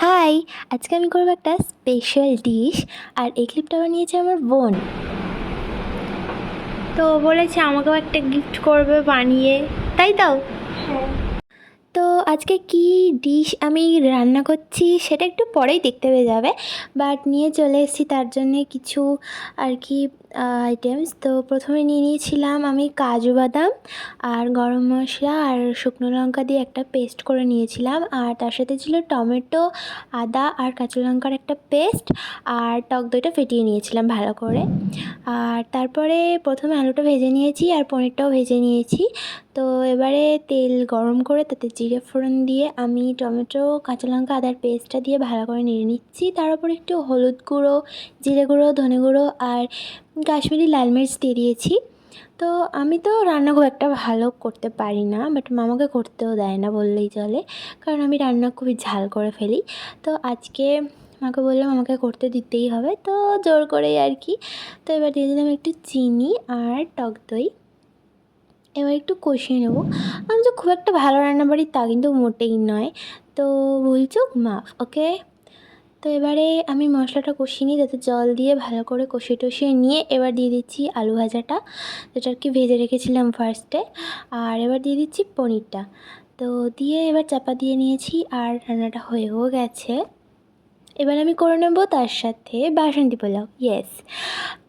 High, আজকে আমি করবো একটা স্পেশাল ডিশ। আর এই ক্লিপটা বানিয়েছে আমার বোন। তো বলেছে আমাকেও একটা গিফট করবে বানিয়ে, তাই তো? হ্যাঁ। তো আজকে কি ডিশ আমি রান্না করছি সেটা একটু পরেই দেখতে পেয়ে যাবে, বাট নিয়ে চলে এসেছি তার জন্যে কিছু আর কি আইটেমস। তো প্রথমে নিয়ে নিয়েছিলাম আমি কাজু বাদাম আর গরম মশলা আর শুকনো লঙ্কা দিয়ে একটা পেস্ট করে নিয়েছিলাম, আর তার সাথে ছিল টমেটো, আদা আর কাঁচা লঙ্কার একটা পেস্ট, আর টক দইটা ফেটিয়ে নিয়েছিলাম ভালো করে। আর তারপরে প্রথমে আলুটা ভেজে নিয়েছি আর পনিরটাও ভেজে নিয়েছি। তো এবারে তেল গরম করে তাতে জিরে ফোড়ন দিয়ে আমি টমেটো, কাঁচা লঙ্কা, আদার পেস্টটা দিয়ে ভালো করে নেড়ে নিচ্ছি। তার উপর একটু হলুদ গুঁড়ো, জিরে গুঁড়ো, ধনে গুঁড়ো আর কাশ্মীরি লাল মির্চ দিয়ে দিয়েছি। তো আমি তো রান্না খুব একটা ভালো করতে পারি না, বাট মামাকে করতেও দেয় না বললেই চলে, কারণ আমি রান্না খুবই ঝাল করে ফেলি। তো আজকে মাকে বললাম আমাকে করতে দিতেই হবে, তো জোর করেই আর কি। তো এবার দিয়ে দিলাম একটু চিনি আর টক দই। এবার একটু কষিয়ে নেব। আমি যে খুব একটা ভালো রান্না পারি তা কিন্তু মোটেই নয়, তো ভুলচুক মাফ, ওকে। তো এবারে আমি মশলাটা কষিয়ে নিই, যাতে জল দিয়ে ভালো করে কষিয়ে টষিয়ে নিয়ে এবার দিয়ে দিচ্ছি আলু ভাজাটা, যেটা আর কি ভেজে রেখেছিলাম ফার্স্টে। আর এবার দিয়ে দিচ্ছি পনিরটা। তো দিয়ে এবার চাপা দিয়ে নিয়েছি আর রান্নাটা হয়েও গেছে। এবার আমি করে নেব তার সাথে বাসন্তী পোলাও, ইয়েস।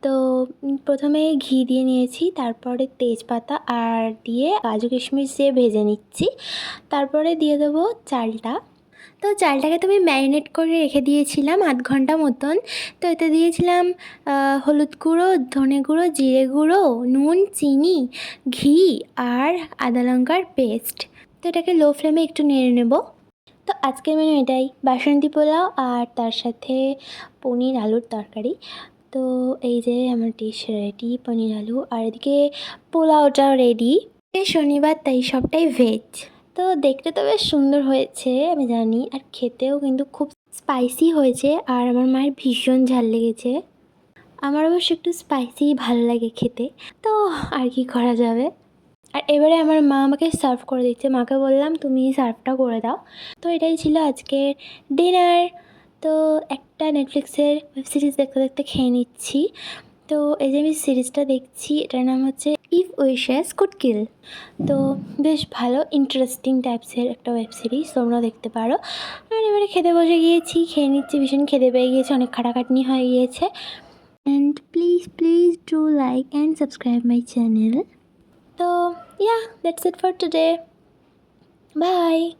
তো প্রথমে ঘি দিয়ে নিয়েছি, তারপরে তেজপাতা আর দিয়ে কাজু কিশমিশ দিয়ে ভেজে নিচ্ছি। তারপরে দিয়ে দেবো চালটা। তো চালটাকে তো আমি ম্যারিনেট করে রেখে দিয়েছিলাম আধ ঘন্টা মতন। তো এতে দিয়েছিলাম হলুদ গুঁড়ো, ধনে গুঁড়ো, জিরে গুঁড়ো, নুন, চিনি, ঘি আর আদা লঙ্কার পেস্ট। তো এটাকে লো ফ্লেমে একটু নেড়ে নেব। তো আজকের মেনু এটাই, বাসন্তী পোলাও আর তার সাথে পনির আলুর তরকারি। তো এই যে আমার ডিশ রেডি, পনির আলু, আর এদিকে পোলাওটাও রেডি। শনিবার তাই সবটাই ভেজ। তো দেখতে তো বেশ সুন্দর হয়েছে আমি জানি, আর খেতেও কিন্তু খুব স্পাইসি হয়েছে, আর আমার মায়ের ভীষণ ঝাল লেগেছে। আমার অবশ্য একটু স্পাইসি ভালো লাগে খেতে, তো আর কি করা যাবে। আর এবারে আমার মা আমাকে সার্ভ করে দিচ্ছে, মাকে বললাম তুমি সার্ভটা করে দাও। তো এটাই ছিল আজকের ডিনার। তো একটা নেটফ্লিক্সের ওয়েব সিরিজ দেখতে দেখতে খেয়ে নিচ্ছি। তো এই যে আমি সিরিজটা দেখছি, এটার নাম হচ্ছে ইফ উইশেস কুড কিল। তো বেশ ভালো ইন্টারেস্টিং টাইপসের একটা ওয়েব সিরিজ, তোমরাও দেখতে পারো। আর এবারে খেতে বসে গিয়েছি, খেয়ে নিচ্ছি, ভীষণ খেতে পেয়ে গিয়েছে, অনেক খাটাখাটনি হয়ে গিয়েছে। And please please do like and subscribe my channel. So yeah, that's it for today. Bye.